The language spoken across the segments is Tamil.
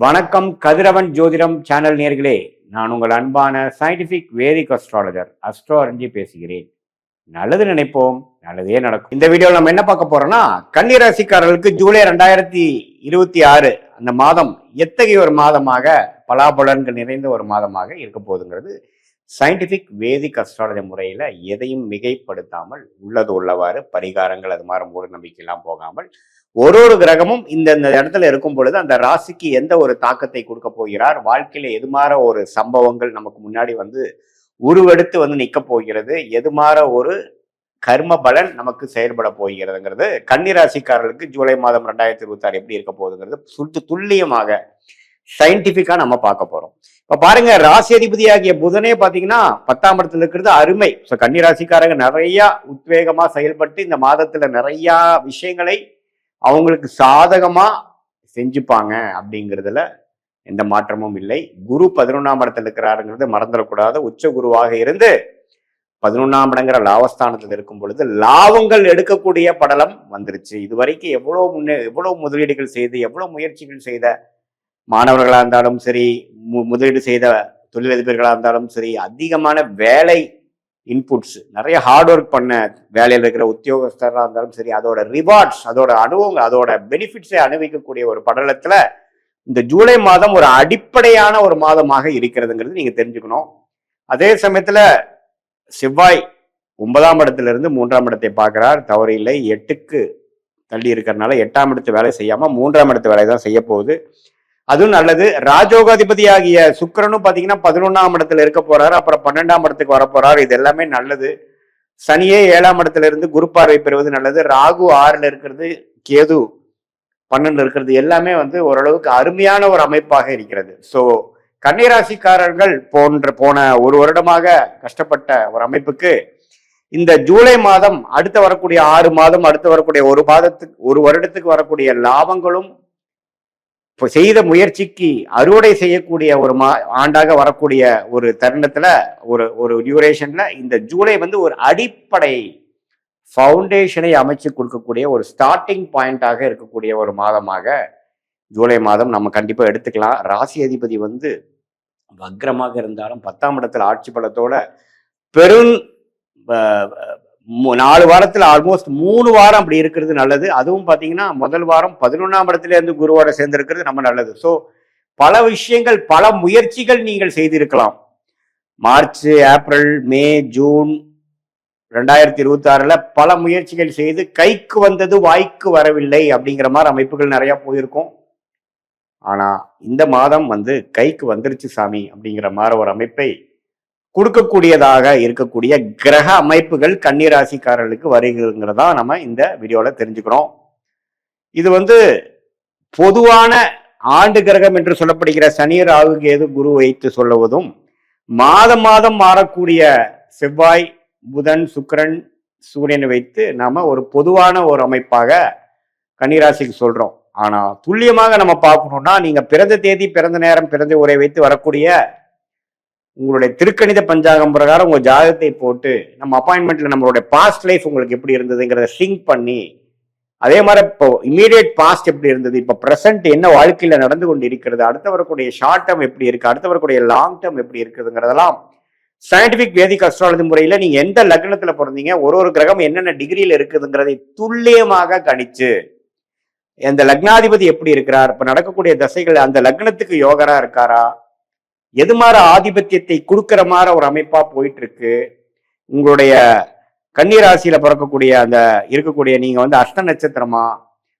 வணக்கம் கதிரவன் ஜோதிடம் சேனல் நேர்களே, நான் உங்கள் அன்பான சயின்டிபிக் வேதிக் அஸ்ட்ராலஜர் அஸ்ட்ரோ அறிஞ்சி பேசுகிறேன். நல்லது நினைப்போம், நல்லதே நடக்கும். இந்த வீடியோவில் நம்ம என்ன பார்க்க போறோம்னா, கன்னிராசிக்காரர்களுக்கு ஜூலை 2026 அந்த மாதம் எத்தகைய ஒரு மாதமாக பலாபலன்கள் நிறைந்த ஒரு மாதமாக இருக்க போகுதுங்கிறது சயின்டிபிக் வேதிக் அஸ்ட்ராலஜி முறையில எதையும் மிகைப்படுத்தாமல் உள்ளது உள்ளவாறு பரிகாரங்கள் அது மாதிரி மூட நம்பிக்கையெல்லாம் போகாமல் ஒரு கிரகமும் இந்த இடத்துல இருக்கும் பொழுது அந்த ராசிக்கு எந்த ஒரு தாக்கத்தை கொடுக்க போகிறார், வாழ்க்கையில எது மாற ஒரு சம்பவங்கள் நமக்கு முன்னாடி உருவெடுத்து நிக்க போகிறது, எது மாற ஒரு கர்ம பலன் நமக்கு செயல்பட போகிறதுங்கிறது கன்னிராசிக்காரர்களுக்கு ஜூலை மாதம் 2026 எப்படி இருக்க போகுதுங்கிறது துல்லியமாக சயின்டிபிக்கா நம்ம பார்க்க போறோம். இப்ப பாருங்க, ராசி அதிபதியாகிய புதனே பாத்தீங்கன்னா 10ஆம் இடத்துல இருக்கிறது அருமை. கன்னிராசிக்காரங்க நிறைய உத்வேகமா செயல்பட்டு இந்த மாதத்துல நிறைய விஷயங்களை அவங்களுக்கு சாதகமா செஞ்சுப்பாங்க அப்படிங்கிறதுல எந்த மாற்றமும் இல்லை. குரு 11ஆம் இடத்துல இருக்கிறாருங்கிறது மறந்துடக்கூடாது. உச்ச குருவாக இருந்து 11ஆம் இடங்கிற லாபஸ்தானத்தில் இருக்கும் பொழுது லாபங்கள் எடுக்கக்கூடிய படலம் வந்துருச்சு. இதுவரைக்கும் எவ்வளவு முதலீடுகள் செய்து எவ்வளவு முயற்சிகள் செய்த மாணவர்களா இருந்தாலும் சரி, முதலீடு செய்த தொழிலதிபர்களா இருந்தாலும் சரி, அதிகமான வேலை இன்புட்ஸ், நிறைய ஹார்ட் ஒர்க் பண்ண வேலையில் இருக்கிற உத்தியோகஸ்தராக இருந்தாலும் சரி, அதோட ரிவார்ட்ஸ், அதோட அனுபவங்கள், அதோட பெனிஃபிட்ஸை அனுபவிக்கக்கூடிய ஒரு படலத்துல இந்த ஜூலை மாதம் ஒரு அடிப்படையான ஒரு மாதமாக இருக்கிறதுங்கிறது நீங்க தெரிஞ்சுக்கணும். அதே சமயத்துல செவ்வாய் 9ஆம் இடத்துல இருந்து 3ஆம் இடத்தை பார்க்கிறார், தவறு இல்லை. 8க்கு தள்ளி இருக்கிறதுனால 8ஆம் இடத்து வேலை செய்யாம 3ஆம் இடத்து வேலை தான் செய்ய போகுது, அதுவும் நல்லது. ராஜோகாதிபதி ஆகிய சுக்கிரனும் பாத்தீங்கன்னா 11ஆம் இடத்துல இருக்க போறாரு, அப்புறம் 12ஆம் இடத்துக்கு வர போறாரு. இது எல்லாமே நல்லது. சனியே 7ஆம் இடத்துல இருந்து குரு பார்வை பெறுவது நல்லது. ராகு 6ல இருக்கிறது, கேது 12 இருக்கிறது, எல்லாமே ஓரளவுக்கு அருமையான ஒரு அமைப்பாக இருக்கிறது. ஸோ கன்னிராசிக்காரர்கள் போன ஒரு வருடமாக கஷ்டப்பட்ட ஒரு அமைப்புக்கு இந்த ஜூலை மாதம், அடுத்து வரக்கூடிய 6 மாதம், அடுத்து வரக்கூடிய ஒரு வருடத்துக்கு வரக்கூடிய லாபங்களும் செய்த முயற்சிக்கு அறுவடை செய்யக்கூடிய ஒரு ஆண்டாக வரக்கூடிய ஒரு தருணத்துல ஒரு டியூரேஷன்ல இந்த ஜூலை ஒரு அடிப்படை ஃபவுண்டேஷனை அமைச்சு கொடுக்கக்கூடிய ஒரு ஸ்டார்டிங் பாயிண்டாக இருக்கக்கூடிய ஒரு மாதமாக ஜூலை மாதம் நம்ம கண்டிப்பா எடுத்துக்கலாம். ராசி அதிபதி வக்ரமாக இருந்தாலும் 10ஆம் இடத்துல ஆட்சி பலத்தோட பெரும் 4 வாரத்துல ஆல்மோஸ்ட் 3 வாரம் அப்படி இருக்கிறது நல்லது. அதுவும் பாத்தீங்கன்னா முதல் வாரம் 11ஆம் இடத்துல இருந்து குருவோட சேர்ந்து இருக்கிறது நம்ம நல்லது. ஸோ பல விஷயங்கள், பல முயற்சிகள் நீங்கள் செய்திருக்கலாம். மார்ச், ஏப்ரல், மே, ஜூன் 2026ல பல முயற்சிகள் செய்து கைக்கு வந்தது வாய்க்கு வரவில்லை அப்படிங்கிற மாதிரி அமைப்புகள் நிறைய போயிருக்கும். ஆனா இந்த மாதம் கைக்கு வந்துருச்சு சாமி அப்படிங்கிற மாதிரி ஒரு அமைப்பை கொடுக்கக்கூடியதாக இருக்கக்கூடிய கிரக அமைப்புகள் கன்னிராசிக்காரர்களுக்கு வருகிறதுங்கிறதா நம்ம இந்த வீடியோல தெரிஞ்சுக்கிறோம். இது பொதுவான ஆண்டு கிரகம் என்று சொல்லப்படுகிற சனி, ராகு, கேது, குரு வைத்து சொல்லுவதும், மாதம் மாறக்கூடிய செவ்வாய், புதன், சுக்கிரன், சூரியனை வைத்து நாம ஒரு பொதுவான ஒரு அமைப்பாக கன்னிராசிக்கு சொல்றோம். ஆனா துல்லியமாக நம்ம பார்க்கணும்னா, நீங்க பிறந்த தேதி, பிறந்த நேரம், பிறந்த உரை வைத்து வரக்கூடிய உங்களுடைய திருக்கணித பஞ்சாங்கம் பிரகாரம் உங்க ஜாதகத்தை போட்டு நம்ம அப்பாயின்மெண்ட்ல நம்மளுடைய பாஸ்ட் லைஃப் உங்களுக்கு எப்படி இருந்ததுங்கிறத சிங்க் பண்ணி, அதே மாதிரி இப்போ இமீடியட் பாஸ்ட் எப்படி இருந்தது, இப்போ ப்ரெசென்ட் என்ன வாழ்க்கையில நடந்து கொண்டு இருக்கிறது, அடுத்து வரக்கூடிய ஷார்ட் டேர்ம் எப்படி இருக்கு, அடுத்து வரக்கூடிய லாங் டேர்ம் எப்படி இருக்குதுங்கிறதெல்லாம் சயின்டிபிக் வேதிக் அஸ்ட்ராலஜி முறையில நீங்க எந்த லக்னத்துல பிறந்தீங்க, ஒரு கிரகம் என்னென்ன டிகிரியில இருக்குதுங்கிறதை துல்லியமாக கணிச்சு, எந்த லக்னாதிபதி எப்படி இருக்கிறார், இப்ப நடக்கக்கூடிய தசைகள் அந்த லக்னத்துக்கு யோகரா இருக்காரா, எது மாதிரி ஆதிபத்தியத்தை கொடுக்கிற மாதிரி ஒரு அமைப்பா போயிட்டு இருக்கு, உங்களுடைய கன்னிராசியில பிறக்கக்கூடிய அந்த இருக்கக்கூடிய நீங்க அஷ்ட நட்சத்திரமா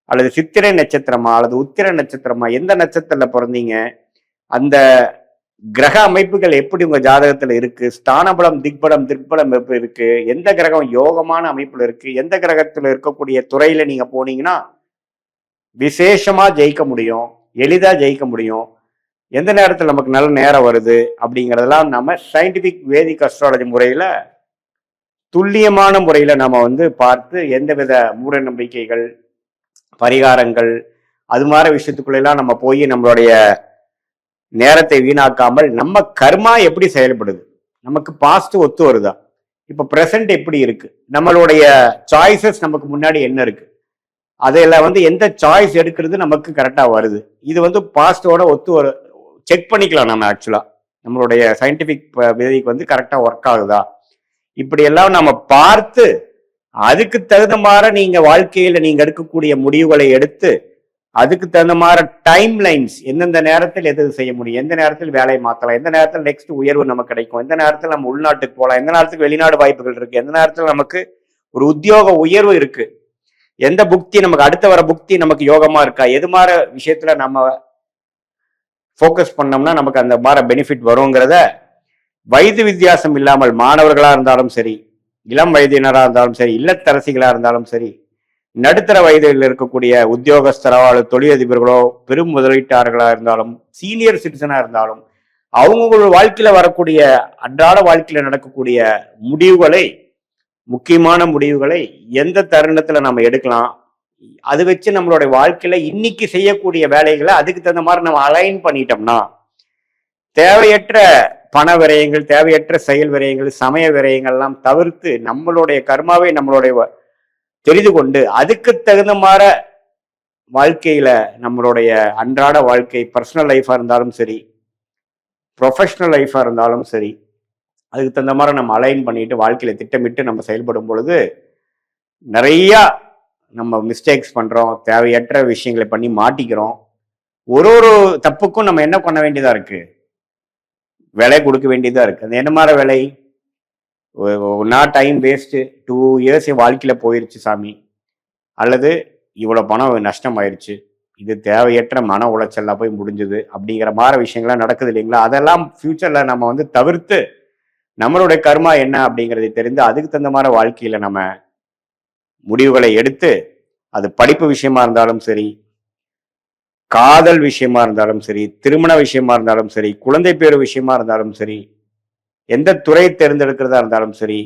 அல்லது சித்திரை நட்சத்திரமா அல்லது உத்திர நட்சத்திரமா, எந்த நட்சத்திரத்துல பிறந்தீங்க, அந்த கிரக அமைப்புகள் எப்படி உங்க ஜாதகத்துல இருக்கு, ஸ்தானபலம், திக்பலம் எப்படி இருக்கு, எந்த கிரகம் யோகமான அமைப்புல இருக்கு, எந்த கிரகத்துல இருக்கக்கூடிய துறையில நீங்க போனீங்கன்னா விசேஷமா ஜெயிக்க முடியும், எளிதா ஜெயிக்க முடியும், எந்த நேரத்தில் நமக்கு நல்ல நேரம் வருது அப்படிங்கிறதெல்லாம் நம்ம சயின்டிபிக் வேதிக் அஸ்ட்ராலஜி முறையில துல்லியமான முறையில நம்ம பார்த்து எந்தவித மூட நம்பிக்கைகள், பரிகாரங்கள், அது மாதிரி விஷயத்துக்குள்ளெல்லாம் நம்ம போய் நம்மளுடைய நேரத்தை வீணாக்காமல் நம்ம கர்மா எப்படி செயல்படுது, நமக்கு பாஸ்ட் ஒத்து வருதா, இப்ப பிரசன்ட் எப்படி இருக்கு, நம்மளுடைய சாய்ஸஸ் நமக்கு முன்னாடி என்ன இருக்கு, அதில் எந்த சாய்ஸ் எடுக்கிறது நமக்கு கரெக்டாக வருது. இது பாஸ்டோட செக் பண்ணிக்கலாம். நம்ம ஆக்சுவலாக நம்மளுடைய சயின்டிஃபிக் விதிக்கு கரெக்டாக ஒர்க் ஆகுதா, இப்படியெல்லாம் நம்ம பார்த்து அதுக்கு தகுந்த மாதிரி நீங்க வாழ்க்கையில நீங்க எடுக்கக்கூடிய முடிவுகளை எடுத்து அதுக்கு தகுந்த மாதிரி டைம் லைன்ஸ், எந்தெந்த நேரத்தில் எது செய்ய முடியும், எந்த நேரத்தில் வேலையை மாற்றலாம், எந்த நேரத்தில் நெக்ஸ்ட் உயர்வு நமக்கு கிடைக்கும், எந்த நேரத்தில் நம்ம உள்நாட்டுக்கு போகலாம், எந்த நேரத்துக்கு வெளிநாடு வாய்ப்புகள் இருக்கு, எந்த நேரத்தில் நமக்கு ஒரு உத்தியோக உயர்வு இருக்கு, எந்த புக்தி நமக்கு அடுத்த வர புக்தி நமக்கு யோகமா இருக்கா, எது மாதிரி விஷயத்துல நம்ம ஃபோக்கஸ் பண்ணோம்னா நமக்கு அந்த மாதிரி பெனிஃபிட் வருங்கிறத வயது வித்தியாசம் இல்லாமல் மாணவர்களா இருந்தாலும் சரி, இளம் வயதினராக இருந்தாலும் சரி, இல்லத்தரசிகளா இருந்தாலும் சரி, நடுத்தர வயதில் இருக்கக்கூடிய உத்தியோகஸ்தரோ அல்லது தொழிலதிபர்களோ பெரும் முதலீட்டாளர்களா இருந்தாலும் சீனியர் சிட்டிசனா இருந்தாலும் அவங்களோட வாழ்க்கையில வரக்கூடிய அன்றாட வாழ்க்கையில நடக்கக்கூடிய முடிவுகளை, முக்கியமான முடிவுகளை எந்த தருணத்துல நம்ம எடுக்கலாம், அது வச்சு நம்மளுடைய வாழ்க்கையில இன்னைக்கு செய்யக்கூடிய வேலைகளை அதுக்கு தகுந்த மாதிரி நம்ம அலைன் பண்ணிட்டோம்னா தேவையற்ற பண விரயங்கள், தேவையற்ற செயல் விரயங்கள், சமய விரயங்கள் எல்லாம் தவிர்த்து நம்மளுடைய கர்மாவை நம்மளுடைய தெரிந்து கொண்டு அதுக்கு தகுந்த மாதிரி வாழ்க்கையில நம்மளுடைய அன்றாட வாழ்க்கை, பர்சனல் லைஃபா இருந்தாலும் சரி, ப்ரொஃபஷனல் லைஃபா இருந்தாலும் சரி, அதுக்கு தகுந்த மாதிரி நம்ம அலைன் பண்ணிட்டு வாழ்க்கையில திட்டமிட்டு நம்ம செயல்படும் பொழுது நிறைய நம்ம மிஸ்டேக்ஸ் பண்றோம், தேவையற்ற விஷயங்களை பண்ணி மாட்டிக்கிறோம். ஒரு தப்புக்கும் நம்ம என்ன பண்ண வேண்டியதா இருக்கு, விலை கொடுக்க வேண்டியதா இருக்கு. அது என்ன மாதிரி விலை? ஒன்னா டைம் வேஸ்ட், 2 இயர்ஸ் வாழ்க்கையில போயிருச்சு சாமி, அல்லது இவ்வளவு பணம் நஷ்டம் ஆயிடுச்சு, இது தேவையற்ற மன உளைச்சல்ல போய் முடிஞ்சது அப்படிங்கிற மாதிரி விஷயங்கள்லாம் நடக்குது இல்லைங்களா? அதெல்லாம் ஃபியூச்சர்ல நம்ம தவிர்த்து நம்மளுடைய கர்மா என்ன அப்படிங்கிறதை தெரிந்து அதுக்கு தகுந்த மாதிரி வாழ்க்கையில நம்ம முடிவுகளை எடுத்து, அது படிப்பு விஷயமா இருந்தாலும் சரி, காதல் விஷயமா இருந்தாலும் சரி, திருமண விஷயமா இருந்தாலும் சரி, குழந்தை பேரு விஷயமா இருந்தாலும் சரி, எந்த துறை தேர்ந்தெடுக்கிறதா இருந்தாலும் சரி,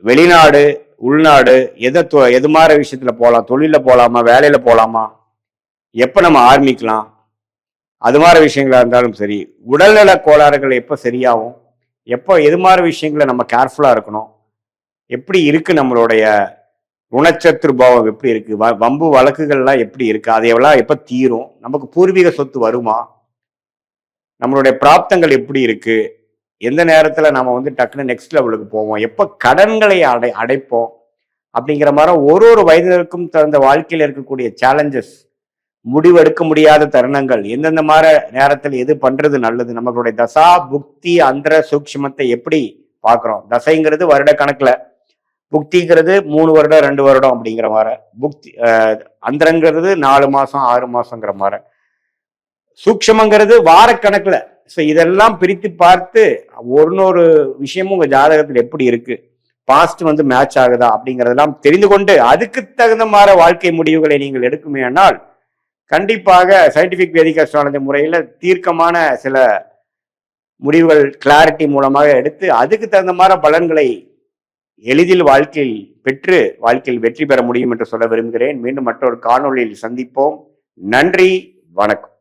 வெளிநாடு உள்நாடு எது மாதிரி விஷயத்துல போகலாம், தொழில போகலாமா, வேலையில போகலாமா, எப்ப நம்ம ஆரம்பிக்கலாம், அது மாதிரி விஷயங்களா இருந்தாலும் சரி, உடல்நல கோளாறுகள் எப்ப சரியாகும், எப்போ எது மாதிரி விஷயங்களை நம்ம கேர்ஃபுல்லா இருக்கணும், எப்படி இருக்கு நம்மளுடைய குணச்சத்ரு பாவம் எப்படி இருக்கு, வம்பு வழக்குகள்லாம் எப்படி இருக்கு, அதையெல்லாம் எப்ப தீரும், நமக்கு பூர்வீக சொத்து வருமா, நம்மளுடைய பிராப்தங்கள் எப்படி இருக்கு, எந்த நேரத்துல நம்ம டக்குன்னு நெக்ஸ்ட் லெவலுக்கு போவோம், எப்ப கடன்களை அடைப்போம் அப்படிங்கிற மாதிரி ஒரு வயதினருக்கும் தகுந்த வாழ்க்கையில் இருக்கக்கூடிய சேலஞ்சஸ், முடிவெடுக்க முடியாத தருணங்கள், எந்தெந்த மாதிரி நேரத்தில் எது பண்றது நல்லது, நம்மளுடைய தசா புக்தி அந்தர சூக்ஷ்மத்தை எப்படி பாக்குறோம். தசைங்கிறது வருட கணக்குல, புக்திங்கிறது 3 வருடம் 2 வருடம் அப்படிங்கிற மாதிரி, புக்தி அந்தரங்கிறது 4 மாசம் 6 மாசங்கிற மாதிரி, சூக்ஷமங்கிறது வாரக்கணக்குல. ஸோ இதெல்லாம் பிரித்து பார்த்து ஒரு விஷயமும் உங்க ஜாதகத்தில் எப்படி இருக்கு, பாஸ்ட் மேட்ச் ஆகுதா அப்படிங்கிறதெல்லாம் தெரிந்து கொண்டு அதுக்கு தகுந்த மாதிரி வாழ்க்கை முடிவுகளை நீங்கள் எடுக்குமே ஆனால் கண்டிப்பாக சயின்டிபிக் வேதிக் அஸ்ட்ராலஜி முறையில தீர்க்கமான சில முடிவுகள் கிளாரிட்டி மூலமாக எடுத்து அதுக்கு தகுந்த மாதிரி பலன்களை எளிதில் வாழ்க்கையில் பெற்று வாழ்க்கையில் வெற்றி பெற முடியும் என்று சொல்ல விரும்புகிறேன். மீண்டும் மற்றொரு காணொளியில் சந்திப்போம். நன்றி, வணக்கம்.